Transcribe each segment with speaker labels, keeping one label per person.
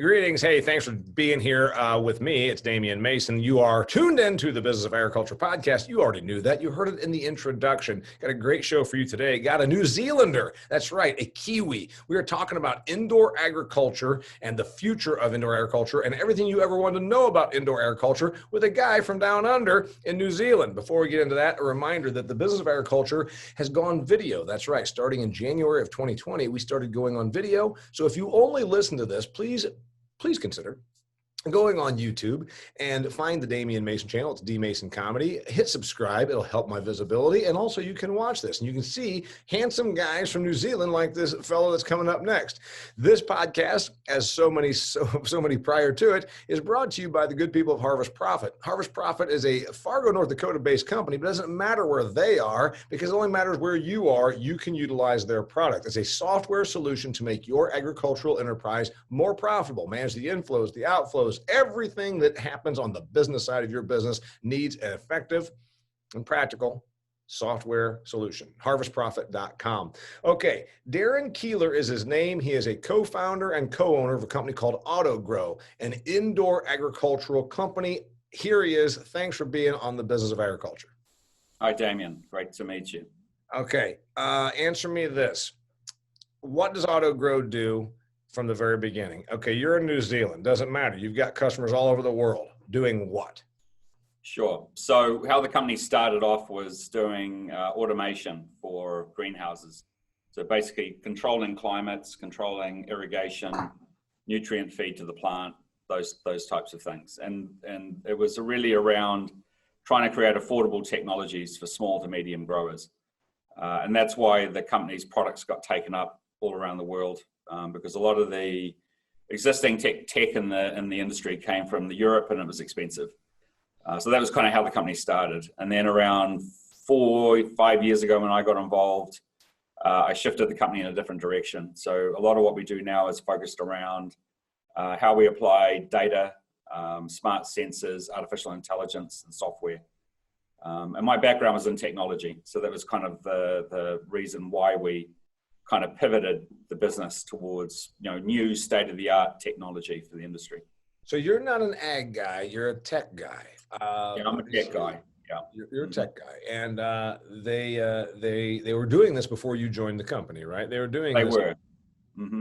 Speaker 1: Greetings. Hey, thanks for being here with me. It's Damian Mason. You are tuned into the Business of Agriculture podcast. You already knew that. You heard it in the introduction. Got a great show for you today. Got a New Zealander. That's right, a Kiwi. We are talking about indoor agriculture and the future of indoor agriculture and everything you ever wanted to know about indoor agriculture with a guy from down under in New Zealand. Before we get into that, a reminder that the Business of Agriculture has gone video. That's right. Starting in January of 2020, we started going on video. So if you only listen to this, please consider going on YouTube and find the Damian Mason channel. It's D Mason Comedy. Hit subscribe. It'll help my visibility. And also you can watch this and you can see handsome guys from New Zealand like this fellow that's coming up next. This podcast, as so many prior to it, is brought to you by the good people of Harvest Profit. Harvest Profit is a Fargo, North Dakota based company, but it doesn't matter where they are because it only matters where you are. You can utilize their product. It's a software solution to make your agricultural enterprise more profitable. Manage the inflows, the outflows, everything that happens on the business side of your business needs an effective and practical software solution. Harvestprofit.com. Okay, Darynn Keiller is his name. He is a co-founder and co-owner of a company called Autogrow, an indoor agricultural company. Here he is. Thanks for being on the Business of Agriculture.
Speaker 2: Hi, Damian. Great to meet you.
Speaker 1: Okay, answer me this. What does Autogrow do from the very beginning? Okay, you're in New Zealand. Doesn't matter. You've got customers all over the world. Doing what?
Speaker 2: Sure. So how the company started off was doing automation for greenhouses. So basically controlling climates, controlling irrigation, nutrient feed to the plant, those types of things. And it was really around trying to create affordable technologies for small to medium growers. And that's why the company's products got taken up all around the world. Because a lot of the existing tech in the industry came from Europe and it was expensive. So that was kind of how the company started. And then around 4 or 5 years ago when I got involved, I shifted the company in a different direction. So a lot of what we do now is focused around how we apply data, smart sensors, artificial intelligence, and software. And my background was in technology. So that was kind of the reason why we kind of pivoted the business towards, new state-of-the-art technology for the industry.
Speaker 1: So you're not an ag guy, you're a tech guy.
Speaker 2: Yeah, I'm a tech guy. Yeah,
Speaker 1: you're a tech guy, and they were doing this before you joined the company, right? They were doing.
Speaker 2: They
Speaker 1: this.
Speaker 2: were. Mm-hmm.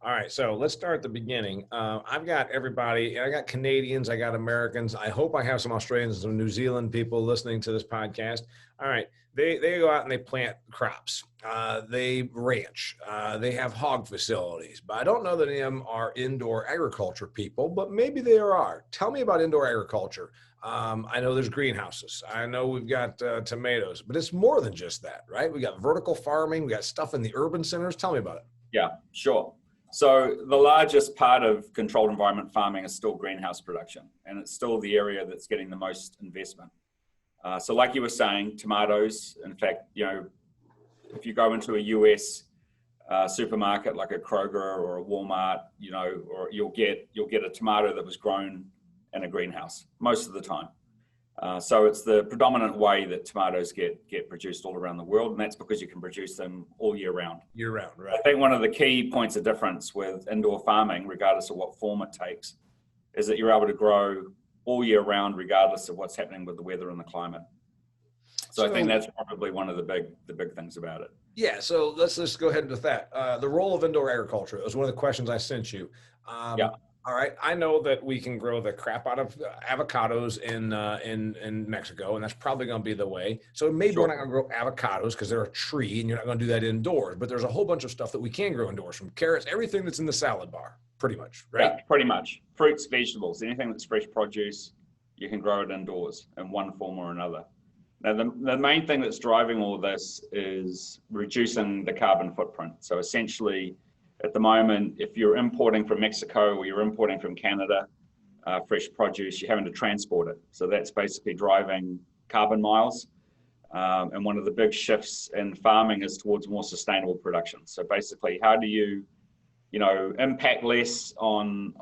Speaker 1: All right, so let's start at the beginning. I've got everybody. I got Canadians. I got Americans. I hope I have some Australians and some New Zealand people listening to this podcast. All right, they go out and they plant crops. They ranch. They have hog facilities. But I don't know that any of them are indoor agriculture people, but maybe they are. Tell me about indoor agriculture. I know there's greenhouses. I know we've got tomatoes, but it's more than just that, right? We got vertical farming. We got stuff in the urban centers. Tell me about it.
Speaker 2: Yeah, sure. So the largest part of controlled environment farming is still greenhouse production, and it's still the area that's getting the most investment. So like you were saying, tomatoes, in fact, if you go into a US supermarket like a Kroger or a Walmart, or you'll get a tomato that was grown in a greenhouse most of the time. So it's the predominant way that tomatoes get produced all around the world, and that's because you can produce them all year round.
Speaker 1: Year round, right.
Speaker 2: I think one of the key points of difference with indoor farming, regardless of what form it takes, is that you're able to grow all year round, regardless of what's happening with the weather and the climate. So I think that's probably one of the big things about it.
Speaker 1: Yeah, so let's just go ahead with that. The role of indoor agriculture was one of the questions I sent you.
Speaker 2: Yeah.
Speaker 1: All right, I know that we can grow the crap out of avocados in Mexico, and that's probably going to be the way. So maybe we're not going to grow avocados because they're a tree, and you're not going to do that indoors. But there's a whole bunch of stuff that we can grow indoors, from carrots, everything that's in the salad bar, pretty much, right?
Speaker 2: Yeah, pretty much. Fruits, vegetables, anything that's fresh produce, you can grow it indoors in one form or another. Now, the main thing that's driving all this is reducing the carbon footprint. So essentially, at the moment, if you're importing from Mexico or you're importing from Canada, fresh produce, you're having to transport it. So that's basically driving carbon miles. And one of the big shifts in farming is towards more sustainable production. So basically, how do you impact less on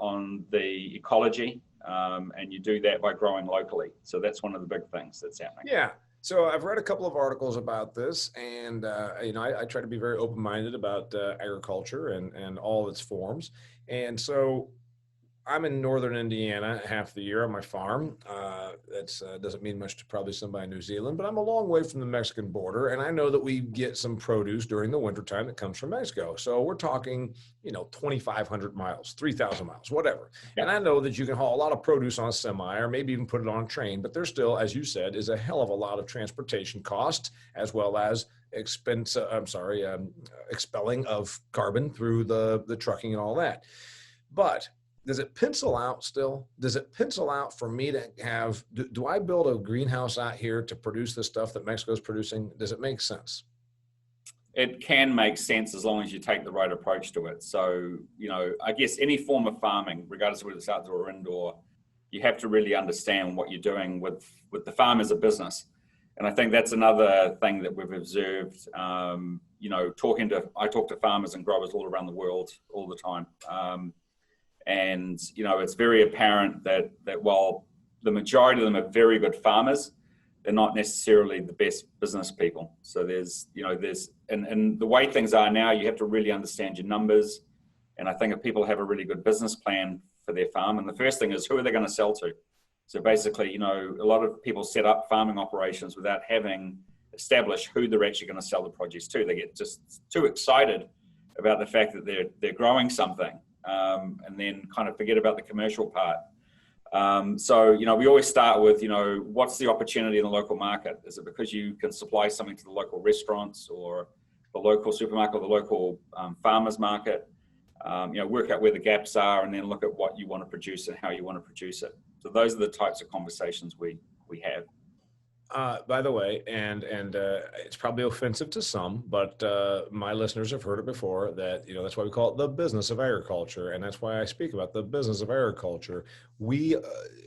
Speaker 2: the ecology? And you do that by growing locally. So that's one of the big things that's happening.
Speaker 1: Yeah. So I've read a couple of articles about this, and I try to be very open-minded about agriculture and all its forms. And so I'm in northern Indiana half the year on my farm. That doesn't mean much to probably somebody in New Zealand, but I'm a long way from the Mexican border, and I know that we get some produce during the wintertime that comes from Mexico. So we're talking, 2,500 miles, 3,000 miles, whatever.
Speaker 2: Yeah.
Speaker 1: And I know that you can haul a lot of produce on a semi or maybe even put it on a train, but there still, as you said, is a hell of a lot of transportation cost as well as expelling of carbon through the trucking and all that. But does it pencil out still? Does it pencil out for me to have, do I build a greenhouse out here to produce the stuff that Mexico's producing? Does it make sense?
Speaker 2: It can make sense as long as you take the right approach to it. So, I guess any form of farming, regardless of whether it's outdoor or indoor, you have to really understand what you're doing with the farm as a business. And I think that's another thing that we've observed, I talk to farmers and growers all around the world all the time. And it's very apparent that while the majority of them are very good farmers, they're not necessarily the best business people. So and the way things are now, you have to really understand your numbers. And I think if people have a really good business plan for their farm, and the first thing is, who are they going to sell to? So basically, a lot of people set up farming operations without having established who they're actually going to sell the produce to. They get just too excited about the fact that they're growing something. And then kind of forget about the commercial part. We always start with, what's the opportunity in the local market? Is it because you can supply something to the local restaurants or the local supermarket or the local farmers market? Work out where the gaps are and then look at what you want to produce and how you want to produce it. So those are the types of conversations we have.
Speaker 1: By the way, and it's probably offensive to some, but my listeners have heard it before that, that's why we call it the business of agriculture. And that's why I speak about the business of agriculture. We,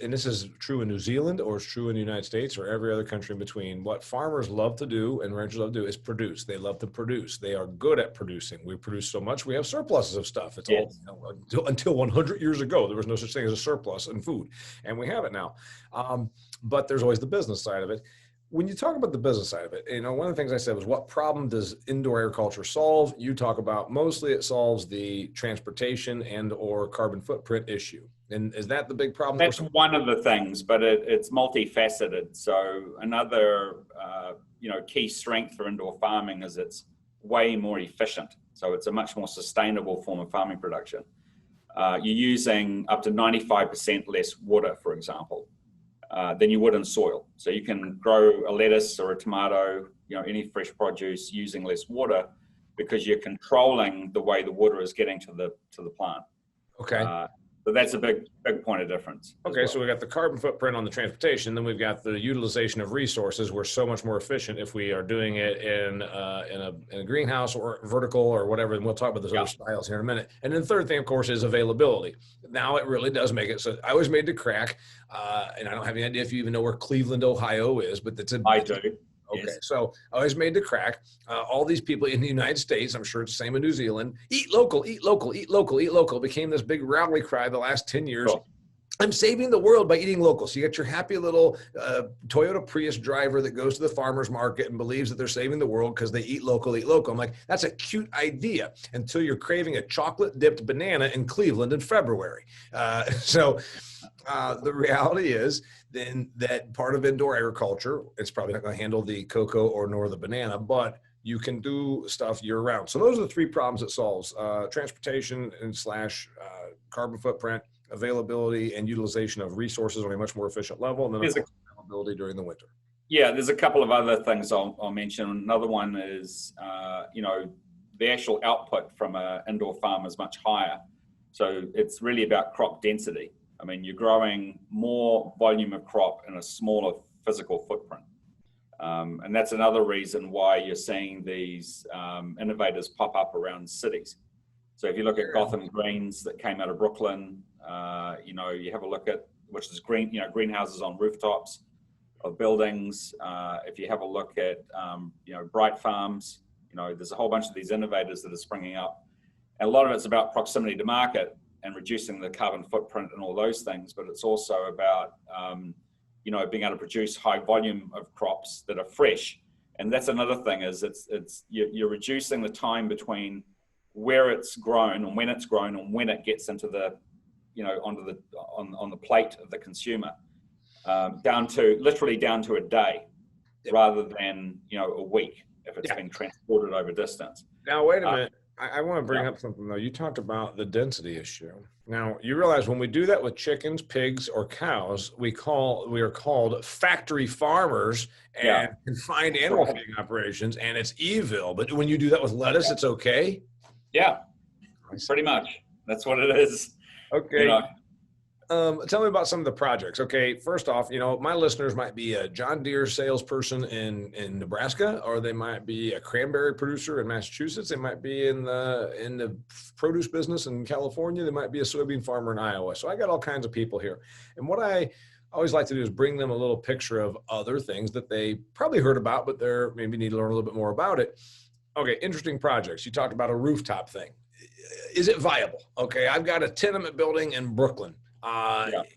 Speaker 1: and this is true in New Zealand or it's true in the United States or every other country in between, what farmers love to do and ranchers love to do is produce. They love to produce. They are good at producing. We produce so much, we have surpluses of stuff. It's
Speaker 2: Yes.
Speaker 1: all, until 100 years ago, there was no such thing as a surplus in food. And we have it now. But there's always the business side of it. When you talk about the business side of it, one of the things I said was, what problem does indoor agriculture solve? You talk about mostly it solves the transportation and or carbon footprint issue. And is that the big problem?
Speaker 2: That's one of the things, but it's multifaceted. So another, key strength for indoor farming is it's way more efficient. So it's a much more sustainable form of farming production. You're using up to 95% less water, for example, than you would in soil. So you can grow a lettuce or a tomato, any fresh produce using less water because you're controlling the way the water is getting to the plant.
Speaker 1: Okay.
Speaker 2: So that's a big point of difference.
Speaker 1: Okay, so we got the carbon footprint on the transportation, then we've got the utilization of resources. We're so much more efficient if we are doing it in a greenhouse or vertical or whatever, and we'll talk about those other styles here in a minute. And then the third thing, of course, is availability. Now it really does make it so. I was made to crack, and I don't have any idea if you even know where Cleveland, Ohio is, but
Speaker 2: I do.
Speaker 1: Okay,
Speaker 2: yes.
Speaker 1: So I was made to crack. All these people in the United States, I'm sure it's the same in New Zealand, eat local, eat local, eat local, eat local, became this big rally cry the last 10 years.
Speaker 2: Cool.
Speaker 1: I'm saving the world by eating local. So you got your happy little Toyota Prius driver that goes to the farmer's market and believes that they're saving the world because they eat local, eat local. I'm like, that's a cute idea until you're craving a chocolate dipped banana in Cleveland in February. The reality is then that part of indoor agriculture, it's probably not going to handle the cocoa or nor the banana, but you can do stuff year round. So those are the three problems it solves: transportation and / carbon footprint, availability and utilization of resources on a much more efficient level, and then availability during the winter.
Speaker 2: Yeah, there's a couple of other things I'll mention. Another one is, the actual output from an indoor farm is much higher. So it's really about crop density. I mean, you're growing more volume of crop in a smaller physical footprint. And that's another reason why you're seeing these innovators pop up around cities. So if you look at Gotham Greens that came out of Brooklyn, you have a look at, which is greenhouses on rooftops of buildings. If you have a look at, Bright Farms, there's a whole bunch of these innovators that are springing up. And a lot of it's about proximity to market and reducing the carbon footprint and all those things. But it's also about, being able to produce high volume of crops that are fresh. And that's another thing is you're reducing the time between where it's grown and when it gets into the onto the on the plate of the consumer, literally down to a day, rather than a week if it's been transported over distance.
Speaker 1: Now, wait a minute. I want to bring up something, though. You talked about the density issue. Now, you realize when we do that with chickens, pigs, or cows, we are called factory farmers and confined animal feeding operations, and it's evil. But when you do that with lettuce, it's okay?
Speaker 2: Yeah, pretty much. That's what it is.
Speaker 1: Okay. Tell me about some of the projects. Okay, first off, my listeners might be a John Deere salesperson in Nebraska, or they might be a cranberry producer in Massachusetts. They might be in the produce business in California. They might be a soybean farmer in Iowa. So I got all kinds of people here. And what I always like to do is bring them a little picture of other things that they probably heard about, but they're maybe need to learn a little bit more about it. Okay, interesting projects. You talked about a rooftop thing. Is it viable? Okay, I've got a tenement building in Brooklyn.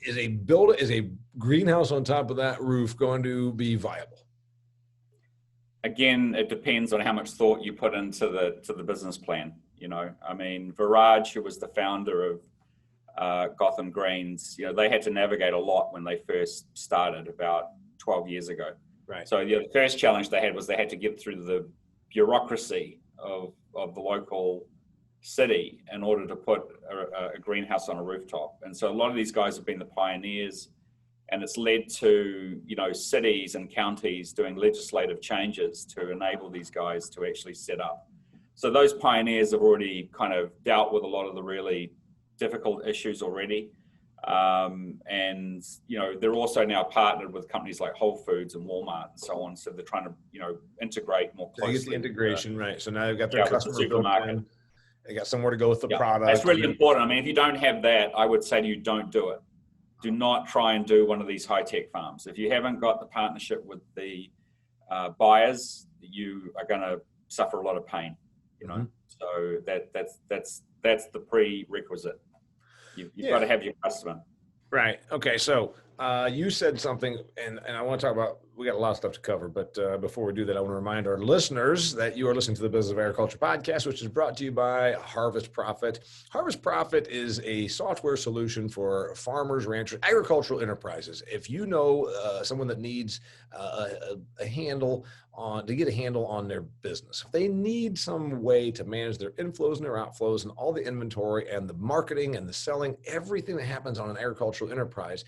Speaker 1: Is a greenhouse on top of that roof going to be viable?
Speaker 2: Again, it depends on how much thought you put into the business plan. I mean, Viraj, who was the founder of Gotham Greens, they had to navigate a lot when they first started about 12 years ago.
Speaker 1: Right.
Speaker 2: So the first challenge they had was they had to get through the bureaucracy of the local city in order to put a greenhouse on a rooftop. And so a lot of these guys have been the pioneers, and it's led to cities and counties doing legislative changes to enable these guys to actually set up. So those pioneers have already kind of dealt with a lot of the really difficult issues already, and they're also now partnered with companies like Whole Foods and Walmart and so on. So they're trying to integrate more closely.
Speaker 1: They get the integration, right? So now they've got their customer
Speaker 2: supermarket.
Speaker 1: They got somewhere to go with the product.
Speaker 2: That's really important. I mean, if you don't have that, I would say to you, don't do it. Do not try and do one of these high-tech farms. If you haven't got the partnership with the buyers, you are going to suffer a lot of pain. So that's the prerequisite. You've got to have your customer.
Speaker 1: Right. Okay. So you said something, and I want to talk about, we got a lot of stuff to cover, but before we do that, I want to remind our listeners that you are listening to the Business of Agriculture podcast, which is brought to you by Harvest Profit. Harvest Profit is a software solution for farmers, ranchers, agricultural enterprises. If you know someone that needs a handle to get a handle on their business, if they need some way to manage their inflows and their outflows and all the inventory and the marketing and the selling, everything that happens on an agricultural enterprise,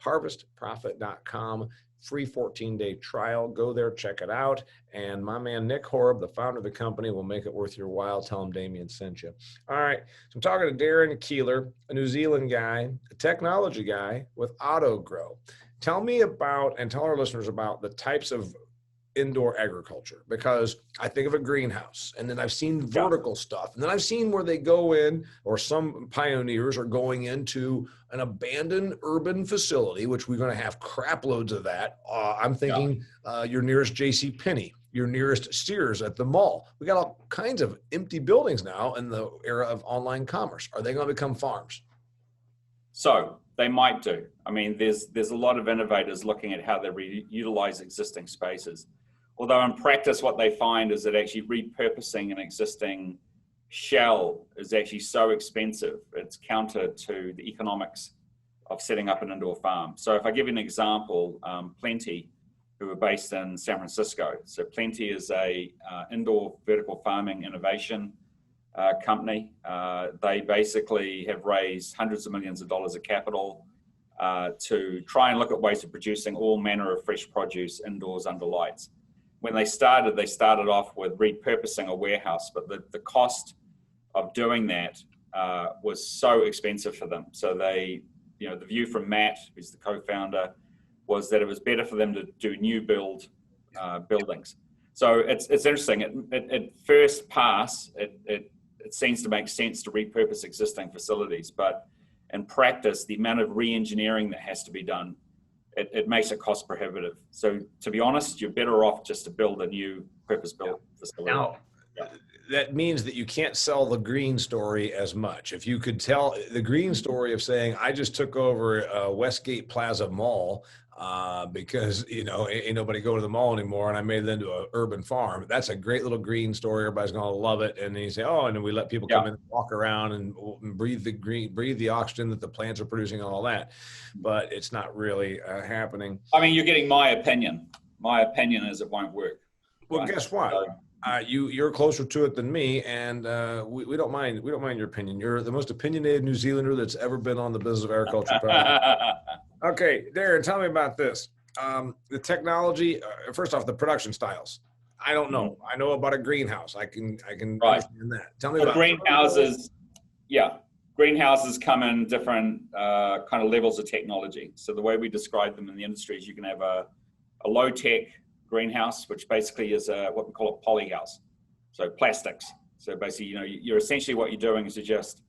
Speaker 1: harvestprofit.com, free 14-day trial. Go there, check it out. And my man, Nick Horb, the founder of the company, will make it worth your while. Tell him Damian sent you. All right. So I'm talking to Darynn Keiller, a New Zealand guy, a technology guy with Autogrow. Tell me about, and tell our listeners about the types of indoor agriculture, because I think of a greenhouse, and then I've seen vertical stuff, and then I've seen where they go in, or some pioneers are going into an abandoned urban facility, which we're going to have crap loads of that. I'm thinking your nearest J.C. Penney, your nearest Sears at the mall. We got all kinds of empty buildings now in the era of online commerce. Are they going to become farms?
Speaker 2: So they might do. I mean, there's a lot of innovators looking at how they reutilize existing spaces. Although in practice, what they find is that actually repurposing an existing shell is actually so expensive. It's counter to the economics of setting up an indoor farm. So if I give you an example, Plenty, who are based in San Francisco. So Plenty is a indoor vertical farming innovation company. They basically have raised hundreds of millions of dollars of capital to try and look at ways of producing all manner of fresh produce indoors under lights. When they started off with repurposing a warehouse, but the cost of doing that was so expensive for them. So they, the view from Matt, who's the co-founder, was that it was better for them to do new build buildings. So it's interesting. At first pass, it seems to make sense to repurpose existing facilities, but in practice, the amount of re-engineering that has to be done, it makes it cost prohibitive. So to be honest, you're better off just to build a new purpose-built facility.
Speaker 1: Now, that means that you can't sell the green story as much. If you could tell the green story of saying, I just took over Westgate Plaza Mall, because, ain't nobody go to the mall anymore. And I made it into an urban farm. That's a great little green story. Everybody's going to love it. And then you say, oh, and then we let people come in and walk around and breathe the green, breathe the oxygen that the plants are producing and all that. But it's not really happening.
Speaker 2: I mean, you're getting my opinion. My opinion is it won't work.
Speaker 1: Well, guess what? So, you're closer to it than me, and we don't mind. We don't mind your opinion. You're the most opinionated New Zealander that's ever been on the Business of Agriculture podcast. Okay, Daryn, tell me about this. The technology. First off, the production styles. I don't know. I know about a greenhouse. I can understand that. Tell me about
Speaker 2: greenhouses. Yeah, greenhouses come in different kind of levels of technology. So the way we describe them in the industry is you can have a low tech greenhouse, which basically is what we call a poly house. So plastics. So basically, you're essentially what you're doing is you're just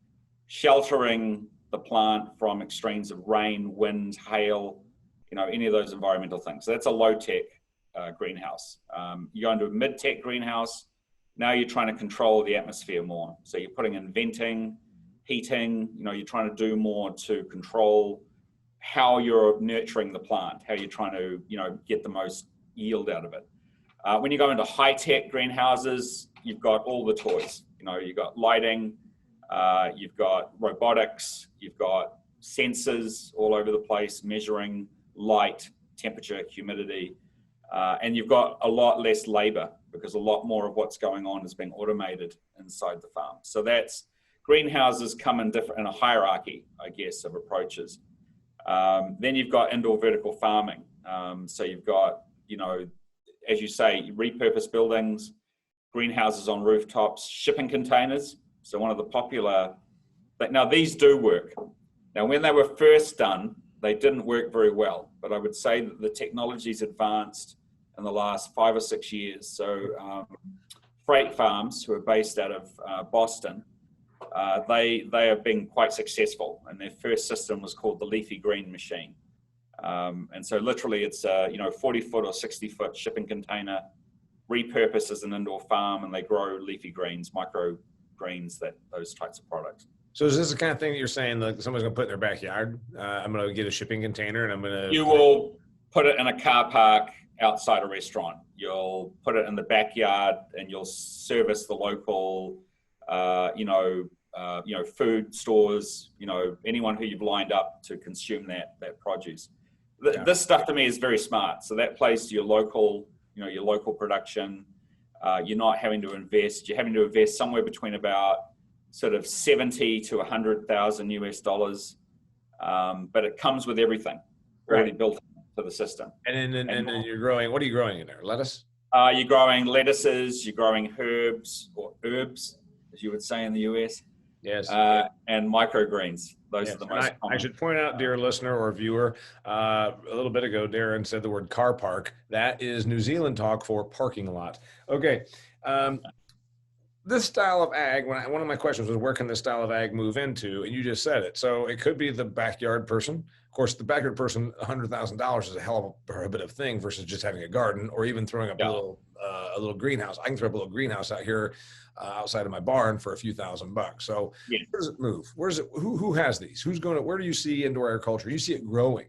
Speaker 2: sheltering the plant from extremes of rain, wind, hail, any of those environmental things. So that's a low tech greenhouse. You go into a mid tech greenhouse. Now you're trying to control the atmosphere more. So you're putting in venting, heating, you're trying to do more to control how you're nurturing the plant, how you're trying to, get the most yield out of it. When you go into high-tech greenhouses, you've got all the toys. You've got lighting, you've got robotics, you've got sensors all over the place, measuring light, temperature, humidity, and you've got a lot less labor because a lot more of what's going on is being automated inside the farm. So that's greenhouses come in a hierarchy, I guess, of approaches. Then you've got indoor vertical farming. So you've got, as you say, repurposed buildings, greenhouses on rooftops, shipping containers. So one of the popular, now these do work. Now, when they were first done, they didn't work very well, but I would say that the technology's advanced in the last 5 or 6 years. So freight farms who are based out of Boston, they have been quite successful, and their first system was called the leafy green machine. And so literally it's a 40-foot or 60-foot shipping container, repurposed as an indoor farm, and they grow leafy greens, micro greens, those types of products.
Speaker 1: So is this the kind of thing that you're saying that somebody's going to put in their backyard? I'm going to get a shipping container and I'm going to...
Speaker 2: You will put it in a car park outside a restaurant. You'll put it in the backyard and you'll service the local, food stores, anyone who you've lined up to consume that produce. This stuff to me is very smart. So that plays to your local production. You're not having to invest. You're having to invest somewhere between about sort of 70 to 100,000 US dollars. But it comes with everything already built into the system.
Speaker 1: And then you're growing, what are you growing in there? Lettuce?
Speaker 2: You're growing lettuces, you're growing herbs or herbs, as you would say in the US.
Speaker 1: Yes.
Speaker 2: And microgreens. Those are the most common.
Speaker 1: I should point out, dear listener or viewer, a little bit ago, Daryn said the word car park. That is New Zealand talk for parking lot. Okay. This style of ag, one of my questions was, where can this style of ag move into? And you just said it. So it could be the backyard person. Of course, the backyard person, $100,000 is a hell of a prohibitive thing versus just having a garden or even throwing up a little greenhouse. I can throw up a little greenhouse out here outside of my barn for a few $1,000. So where does it move? Where is it? Who has these? Where do you see indoor agriculture? You see it growing,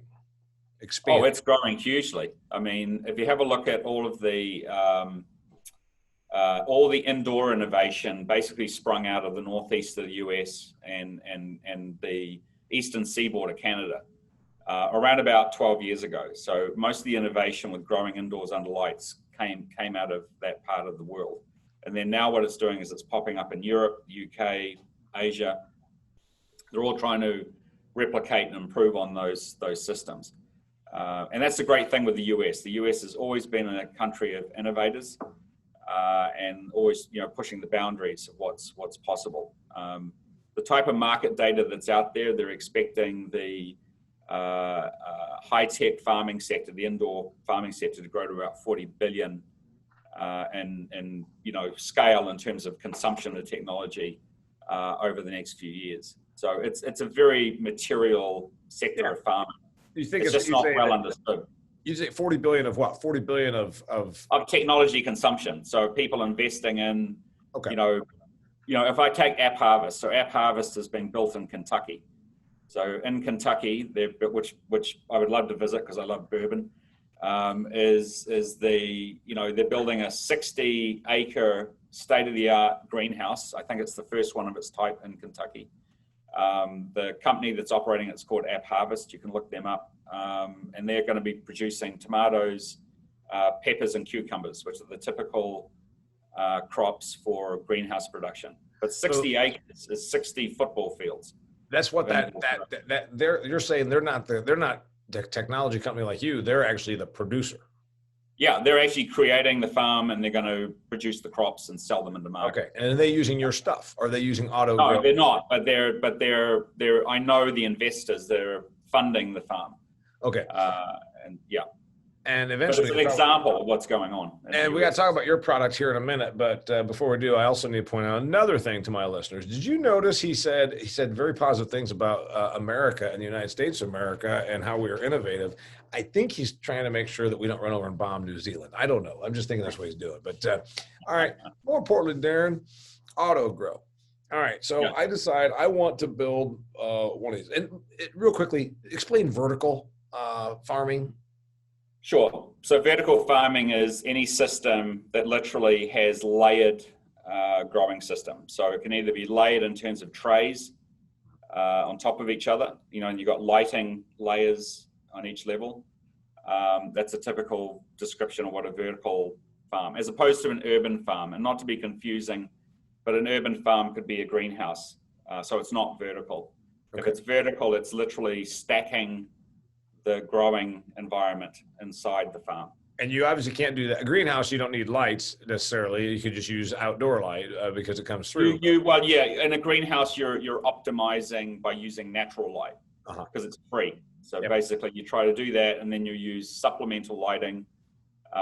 Speaker 1: expanding?
Speaker 2: Oh, it's growing hugely. I mean, if you have a look at all the indoor innovation basically sprung out of the northeast of the US and the eastern seaboard of Canada around about 12 years ago. So most of the innovation with growing indoors under lights came out of that part of the world. And then now what it's doing is it's popping up in Europe, UK, Asia. They're all trying to replicate and improve on those systems. And that's the great thing with the US. The US has always been a country of innovators. And always, pushing the boundaries of what's possible. The type of market data that's out there, they're expecting the high-tech farming sector, the indoor farming sector, to grow to about 40 billion and scale in terms of consumption of technology over the next few years. So it's a very material sector of farming.
Speaker 1: You think
Speaker 2: it's just not well understood.
Speaker 1: You say 40 billion of what? 40 billion of
Speaker 2: technology consumption. So people investing in, if I take App Harvest, so App Harvest has been built in Kentucky. So in Kentucky, which I would love to visit because I love bourbon, is they're building a 60-acre state-of-the-art greenhouse. I think it's the first one of its type in Kentucky. The company that's operating it's called App Harvest. You can look them up, and they're going to be producing tomatoes, peppers, and cucumbers, which are the typical crops for greenhouse production. But 60 acres is 60 football fields.
Speaker 1: That's what you're saying. They're not the technology company like you. They're actually the producer.
Speaker 2: Yeah, they're actually creating the farm, and they're going to produce the crops and sell them in the market.
Speaker 1: Okay, and are they using your stuff? Or are they using Autogrow?
Speaker 2: No, they're not. But they're. I know the investors. They're funding the farm.
Speaker 1: Okay.
Speaker 2: And yeah.
Speaker 1: And eventually,
Speaker 2: but it's an example of what's going on.
Speaker 1: And we got to talk about your product here in a minute. But before we do, I also need to point out another thing to my listeners. Did you notice he said very positive things about America and the United States of America and how we are innovative? I think he's trying to make sure that we don't run over and bomb New Zealand. I don't know. I'm just thinking that's what he's doing. But all right. More importantly, Darynn, Autogrow. All right. So yeah. I decide I want to build one of these. And real quickly, explain vertical farming.
Speaker 2: Sure. So vertical farming is any system that literally has layered growing system. So it can either be layered in terms of trays on top of each other, and you've got lighting layers on each level. That's a typical description of what a vertical farm, as opposed to an urban farm. And not to be confusing, but an urban farm could be a greenhouse. So it's not vertical. Okay. If it's vertical, it's literally stacking the growing environment inside the farm.
Speaker 1: And you obviously can't do that. A greenhouse, you don't need lights necessarily. You could just use outdoor light because it comes through.
Speaker 2: Well, yeah. In a greenhouse, you're optimizing by using natural light because it's free. So basically, you try to do that, and then you use supplemental lighting,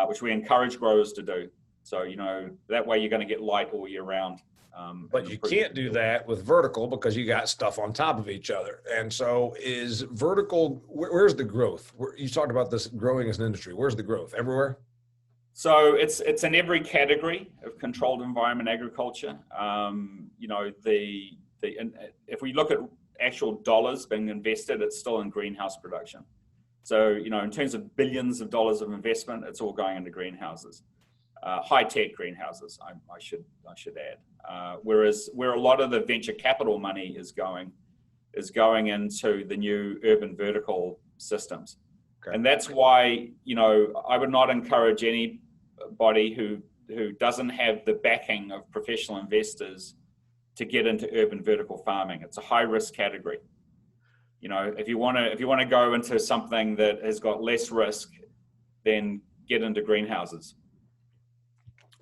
Speaker 2: which we encourage growers to do. So that way you're going to get light all year round.
Speaker 1: But you can't do that with vertical because you got stuff on top of each other. And so is vertical, where's the growth? You talked about this growing as an industry. Where's the growth? Everywhere?
Speaker 2: So it's in every category of controlled environment agriculture. If we look at actual dollars being invested, it's still in greenhouse production. So, in terms of billions of dollars of investment, it's all going into greenhouses. High-tech greenhouses, I should add. Whereas where a lot of the venture capital money is going into the new urban vertical systems. Okay. And that's why, I would not encourage anybody who doesn't have the backing of professional investors to get into urban vertical farming. It's a high-risk category. If you want to go into something that has got less risk, then get into greenhouses.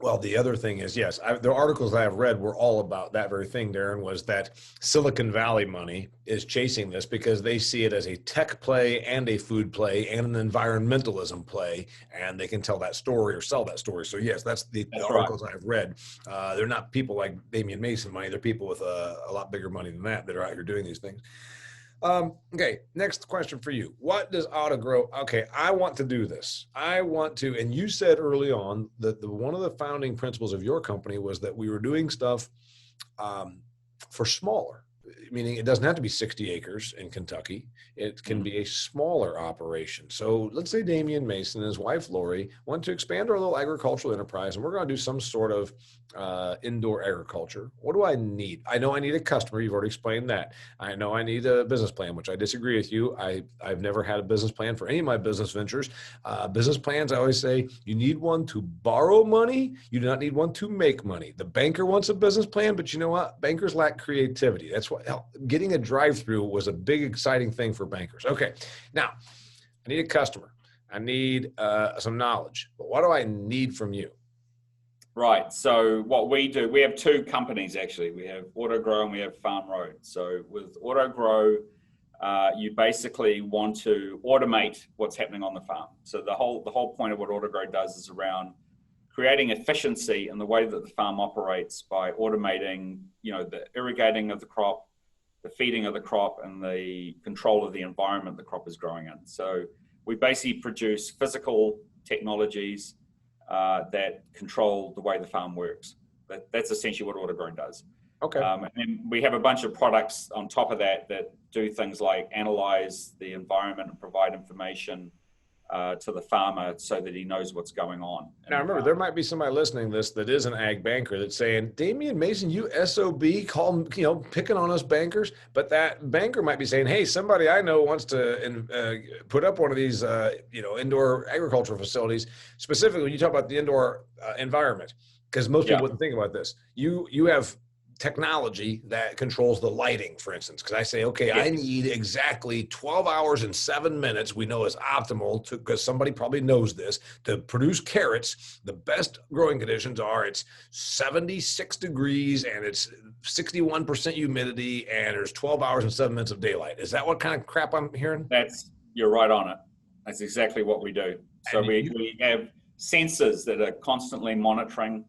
Speaker 1: Well, the other thing is, yes, the articles I have read were all about that very thing, Darynn, was that Silicon Valley money is chasing this because they see it as a tech play and a food play and an environmentalism play, and they can tell that story or sell that story. So, yes, that's the articles I have read. They're not people like Damian Mason money. They're people with a lot bigger money than that are out here doing these things. Okay, next question for you. What does Autogrow? Okay, I want to do this. I want to, and you said early on that one of the founding principles of your company was that we were doing stuff for smaller, meaning it doesn't have to be 60 acres in Kentucky. It can be a smaller operation. So let's say Damian Mason and his wife, Lori, want to expand our little agricultural enterprise, and we're going to do some sort of indoor agriculture. What do I need? I know I need a customer. You've already explained that. I know I need a business plan, which I disagree with you. I've never had a business plan for any of my business ventures. Business plans, I always say, you need one to borrow money. You do not need one to make money. The banker wants a business plan, but you know what? Bankers lack creativity. That's what getting a drive-through was a big, exciting thing for bankers. Okay, now I need a customer. I need some knowledge. But what do I need from you?
Speaker 2: Right. So what we do, we have two companies actually. We have Autogrow and we have Farm Road. So with Autogrow, you basically want to automate what's happening on the farm. So the whole point of what Autogrow does is around creating efficiency in the way that the farm operates by automating, the irrigating of the crop, the feeding of the crop, and the control of the environment the crop is growing in. So we basically produce physical technologies that control the way the farm works. That's essentially what Autogrow does.
Speaker 1: Okay.
Speaker 2: And then we have a bunch of products on top of that that do things like analyze the environment and provide information to the farmer so that he knows what's going on.
Speaker 1: Now, remember, there might be somebody listening to this that is an ag banker that's saying, Damian Mason, you SOB, call, picking on us bankers. But that banker might be saying, hey, somebody I know wants to put up one of these, indoor agricultural facilities. Specifically, when you talk about the indoor environment, because most people wouldn't think about this. You have technology that controls the lighting, for instance, because I say, okay, I need exactly 12 hours and 7 minutes, we know is optimal because somebody probably knows this, to produce carrots. The best growing conditions are it's 76 degrees and it's 61% humidity and there's 12 hours and 7 minutes of daylight. Is that what kind of crap I'm hearing?
Speaker 2: You're right on it. That's exactly what we do. So we have sensors that are constantly monitoring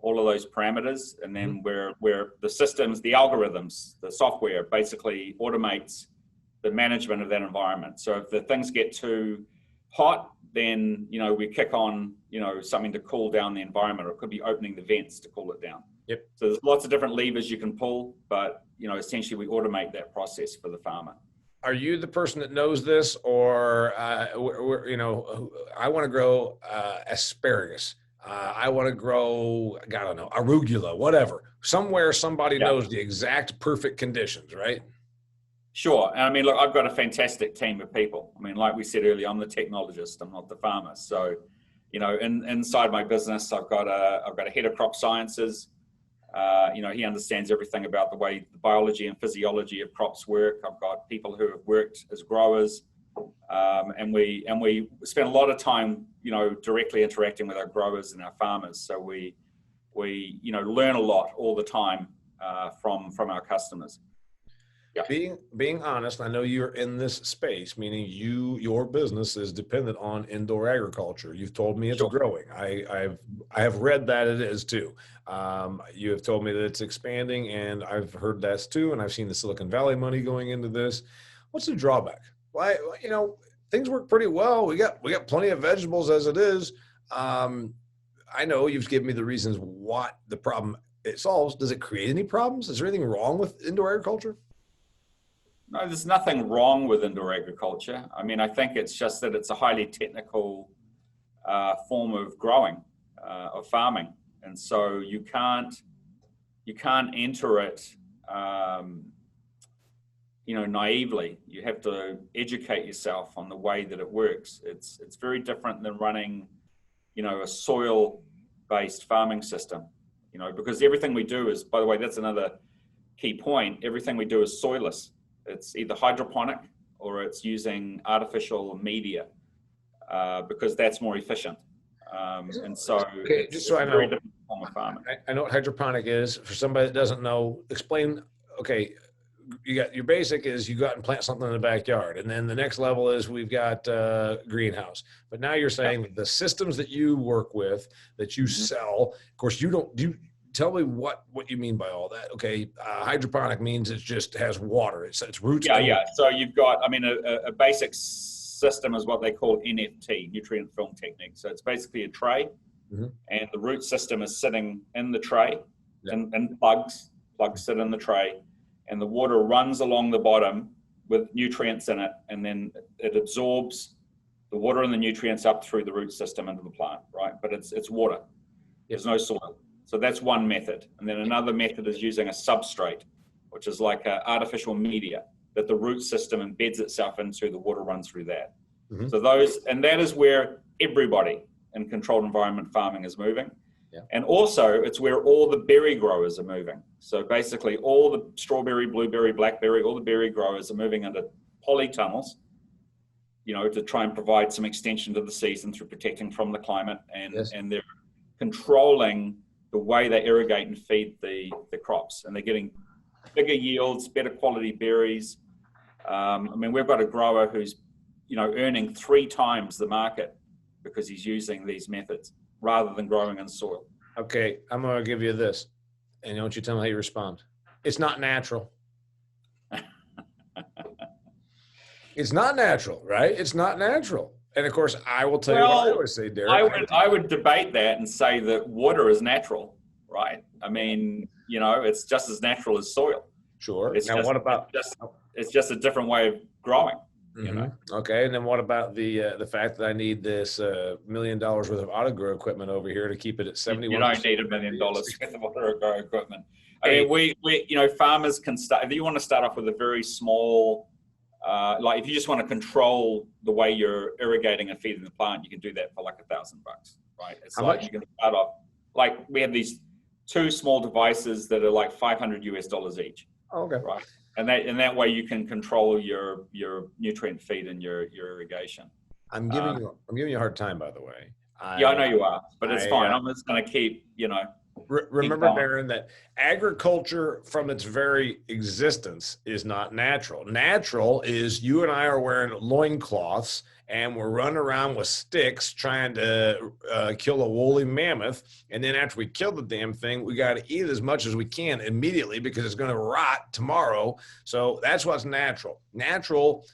Speaker 2: all of those parameters, and then where the systems, the algorithms, the software basically automates the management of that environment. So if the things get too hot, then we kick on something to cool down the environment, or it could be opening the vents to cool it down.
Speaker 1: Yep.
Speaker 2: So there's lots of different levers you can pull, but essentially we automate that process for the farmer.
Speaker 1: Are you the person that knows this, or I want to grow asparagus? I want to grow, I don't know, arugula, whatever. Somewhere somebody knows the exact perfect conditions, right?
Speaker 2: Sure. And I mean, look, I've got a fantastic team of people. I mean, like we said earlier, I'm the technologist, I'm not the farmer. So, inside my business, I've got a head of crop sciences. He understands everything about the way the biology and physiology of crops work. I've got people who have worked as growers. And we spend a lot of time, directly interacting with our growers and our farmers. So we learn a lot all the time from our customers. Yeah.
Speaker 1: Being honest, I know you're in this space, meaning your business is dependent on indoor agriculture. You've told me it's growing. I have read that it is too. You have told me that it's expanding, and I've heard that too. And I've seen the Silicon Valley money going into this. What's the drawback? Why, things work pretty well. We got plenty of vegetables as it is. I know you've given me the reasons what the problem it solves. Does it create any problems? Is there anything wrong with indoor agriculture?
Speaker 2: No, there's nothing wrong with indoor agriculture. I mean, I think it's just that it's a highly technical form of growing, of farming. And so you can't enter it naively. You have to educate yourself on the way that it works. It's very different than running, a soil-based farming system, because everything we do is, by the way, that's another key point. Everything we do is soilless. It's either hydroponic or it's using artificial media because that's more efficient. And so,
Speaker 1: just so I know,
Speaker 2: very different form of farming.
Speaker 1: I know what hydroponic is. For somebody that doesn't know, explain. Okay, you got your basic is you go out and plant something in the backyard, and then the next level is we've got greenhouse. But now you're saying the systems that you work with, that you sell. Of course, you don't do. Tell me what you mean by all that. Okay, hydroponic means it just has water. It's roots.
Speaker 2: Yeah. So you've got, a basic system is what they call NFT, nutrient film technique. So it's basically a tray, and the root system is sitting in the tray, and plugs sit in the tray, and the water runs along the bottom with nutrients in it, and then it absorbs the water and the nutrients up through the root system into the plant, right? But it's water. There's no soil. So that's one method. And then another method is using a substrate, which is like an artificial media that the root system embeds itself into, the water runs through that. So that is where everybody in controlled environment farming is moving. Yeah. And also it's where all the berry growers are moving. So basically all the strawberry, blueberry, blackberry, all the berry growers are moving into polytunnels, to try and provide some extension to the season through protecting from the climate, and they're controlling the way they irrigate and feed the crops, and they're getting bigger yields, better quality berries. We've got a grower who's, earning 3 times the market because he's using these methods rather than growing in soil.
Speaker 1: Okay, I'm going to give you this, and I want you to tell me how you respond. It's not natural. It's not natural, right? It's not natural. And of course, I will tell you what I always say, Darynn.
Speaker 2: I would debate that and say that water is natural, right? it's just as natural as soil.
Speaker 1: Sure.
Speaker 2: It's
Speaker 1: Now,
Speaker 2: just,
Speaker 1: what about?
Speaker 2: it's just a different way of growing.
Speaker 1: Okay, and then what about the fact that I need this $1 million worth of Autogrow equipment over here to keep it at 71%?
Speaker 2: You don't need $1 million worth of Autogrow equipment. I mean, farmers can start. If you want to start off with a very small, like if you just want to control the way you're irrigating and feeding the plant, you can do that for like $1,000, right? It's
Speaker 1: How
Speaker 2: like
Speaker 1: much?
Speaker 2: you can start off. Like we have these 2 small devices that are like $500 each.
Speaker 1: Oh, okay.
Speaker 2: Right. And that way you can control your nutrient feed and your irrigation.
Speaker 1: I'm giving you a hard time, by the way.
Speaker 2: I know you are, but it's fine. I'm just going to keep,
Speaker 1: Remember, Darynn, that agriculture from its very existence is not natural. Natural is you and I are wearing loincloths and we're running around with sticks trying to kill a woolly mammoth. And then after we kill the damn thing, we got to eat as much as we can immediately because it's going to rot tomorrow. So that's what's natural. Natural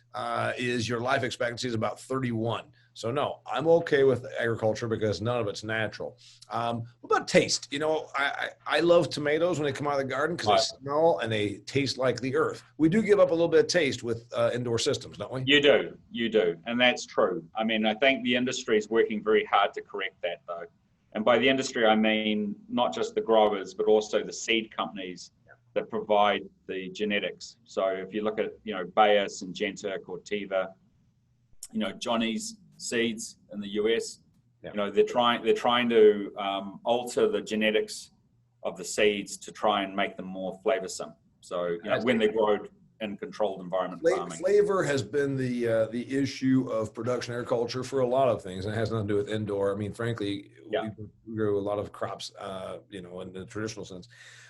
Speaker 1: is your life expectancy is about 31. So no, I'm okay with agriculture because none of it's natural. What about taste? I love tomatoes when they come out of the garden because they smell and they taste like the earth. We do give up a little bit of taste with indoor systems, don't we?
Speaker 2: You do. And that's true. I mean, I think the industry is working very hard to correct that though. And by the industry, I mean, not just the growers, but also the seed companies that provide the genetics. So if you look at, Bayer, Syngenta, Corteva, Johnny's seeds in the US, they're trying to alter the genetics of the seeds to try and make them more flavorsome. So when they grow in controlled environment farming.
Speaker 1: Flavor has been the issue of production agriculture for a lot of things, and it has nothing to do with indoor. I mean, frankly, we grew a lot of crops, in the traditional sense.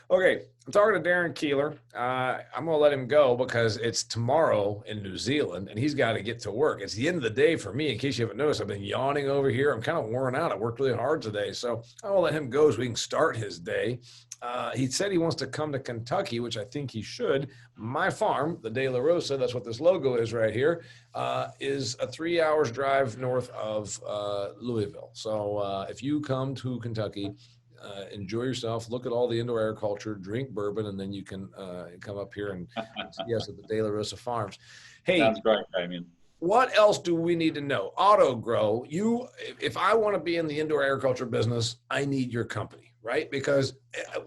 Speaker 1: Okay, I'm talking to Darynn Keiller. I'm going to let him go because it's tomorrow in New Zealand, and he's got to get to work. It's the end of the day for me. In case you haven't noticed, I've been yawning over here. I'm kind of worn out. I worked really hard today, so I'll let him go so we can start his day. He said he wants to come to Kentucky, which I think he should. My farm, the De La Rosa, that's what this logo is right here, is a 3 hours drive north of Louisville. So if you come to Kentucky, enjoy yourself, look at all the indoor agriculture, drink bourbon, and then you can come up here and see us at the De La Rosa Farms. Hey,
Speaker 2: sounds great, Damian.
Speaker 1: What else do we need to know? Autogrow, if I want to be in the indoor agriculture business, I need your company, right? Because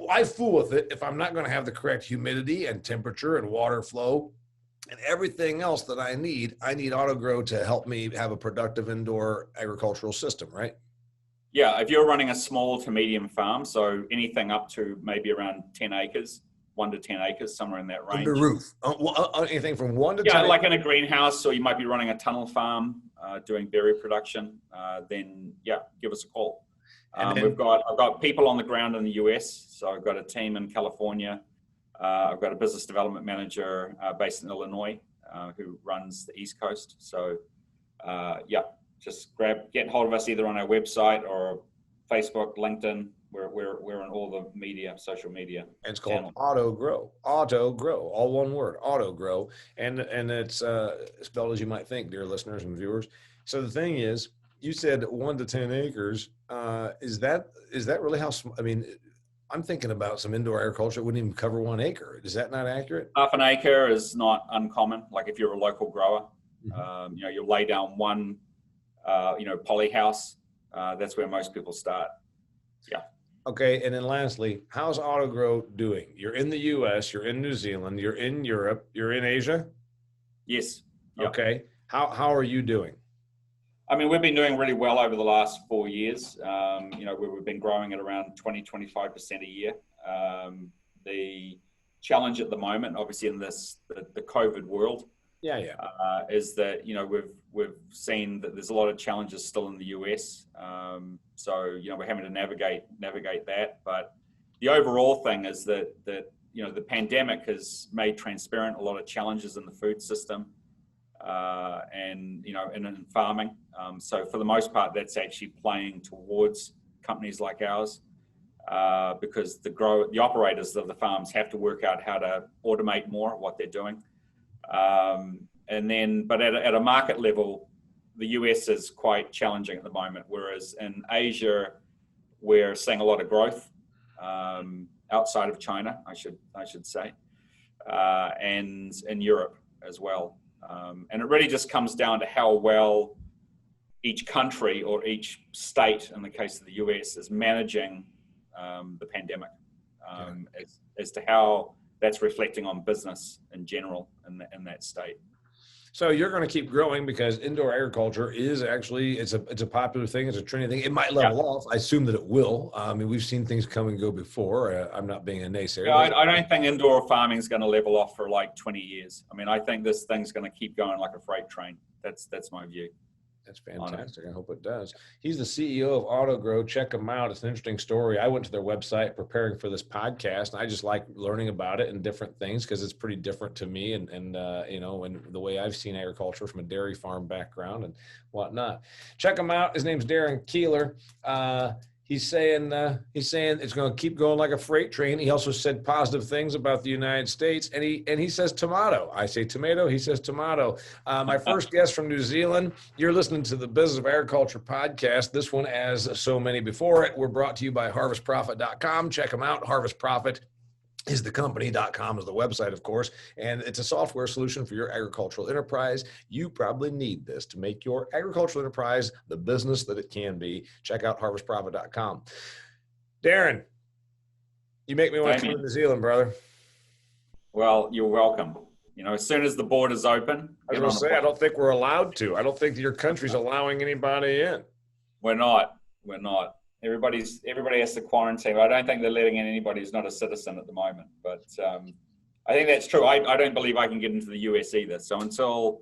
Speaker 1: I fool with it if I'm not going to have the correct humidity and temperature and water flow and everything else that I need Autogrow to help me have a productive indoor agricultural system, right?
Speaker 2: Yeah, if you're running a small to medium farm, so anything up to maybe around 10 acres, 1 to 10 acres, somewhere in that range.
Speaker 1: Under roof, anything from 1 to 10.
Speaker 2: Yeah, like in a greenhouse, or you might be running a tunnel farm, doing berry production. Then give us a call. I've got people on the ground in the US, so I've got a team in California. I've got a business development manager based in Illinois who runs the East Coast. So just get hold of us either on our website or Facebook, LinkedIn. We're on all the media, social media.
Speaker 1: And it's called Autogrow, all one word, Autogrow. And it's spelled as you might think, dear listeners and viewers. So the thing is, you said 1 to 10 acres. Is that really how, I'm thinking about some indoor agriculture that wouldn't even cover 1 acre. Is that not accurate?
Speaker 2: Half an acre is not uncommon. Like if you're a local grower, you'll lay down one, poly house. That's where most people start. Yeah.
Speaker 1: Okay. And then lastly, how's Autogrow doing? You're in the US, you're in New Zealand, you're in Europe, you're in Asia?
Speaker 2: Yes. Yep.
Speaker 1: Okay. How are you doing?
Speaker 2: We've been doing really well over the last 4 years. We've been growing at around 20-25% a year. The challenge at the moment, obviously in the COVID world, is that we've seen that there's a lot of challenges still in the US. We're having to navigate that. But the overall thing is that the pandemic has made transparent a lot of challenges in the food system, and in farming. So for the most part, that's actually playing towards companies like ours, because the operators of the farms have to work out how to automate more what they're doing. But at a market level, the US is quite challenging at the moment, whereas in Asia, we're seeing a lot of growth. outside of China, I should say, and in Europe as well. And it really just comes down to how well each country or each state, in the case of the US, is managing the pandemic, as to how that's reflecting on business in general in that state.
Speaker 1: So you're going to keep growing because indoor agriculture is actually, it's a popular thing. It's a trendy thing. It might level off. I assume that it will. I mean, we've seen things come and go before. I'm not being a naysayer.
Speaker 2: Yeah, I don't think indoor farming is going to level off for like 20 years. I mean, I think this thing's going to keep going like a freight train. That's my view.
Speaker 1: That's fantastic. I hope it does. He's the CEO of Autogrow. Check him out. It's an interesting story. I went to their website preparing for this podcast, and I just like learning about it and different things because it's pretty different to me and you know, and the way I've seen agriculture from a dairy farm background and whatnot. Check him out. His name's Darynn Keiller. He's saying it's going to keep going like a freight train. He also said positive things about the United States, and he says tomato. I say tomato. He says tomato. My first guest from New Zealand. You're listening to the Business of Agriculture podcast. This one, as so many before it, we're brought to you by HarvestProfit.com. Check them out. Harvest Profit is the company.com is the website, of course, and it's a software solution for your agricultural enterprise. You probably need this to make your agricultural enterprise the business that it can be. Check out harvestprofit.com. Darynn, you make me want to come to New Zealand, brother.
Speaker 2: Well, you're welcome. You know, as soon as the borders open.
Speaker 1: I was going to say, I don't think we're allowed to. I don't think your country's allowing anybody in.
Speaker 2: We're not. Everybody has to quarantine. I don't think they're letting in anybody who's not a citizen at the moment. But I think that's true. I don't believe I can get into the US either. So until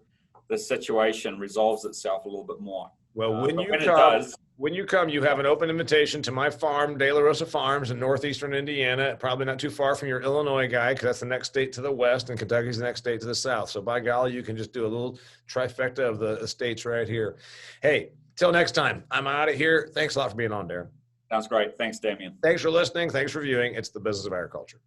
Speaker 2: the situation resolves itself a little bit more.
Speaker 1: Well, when you come, you have an open invitation to my farm, De La Rosa Farms in northeastern Indiana, probably not too far from your Illinois guy, because that's the next state to the west, and Kentucky's the next state to the south. So by golly, you can just do a little trifecta of the states right here. Hey, till next time, I'm out of here. Thanks a lot for being on, Darynn.
Speaker 2: Sounds great. Thanks, Damian.
Speaker 1: Thanks for listening. Thanks for viewing. It's the Business of Agriculture.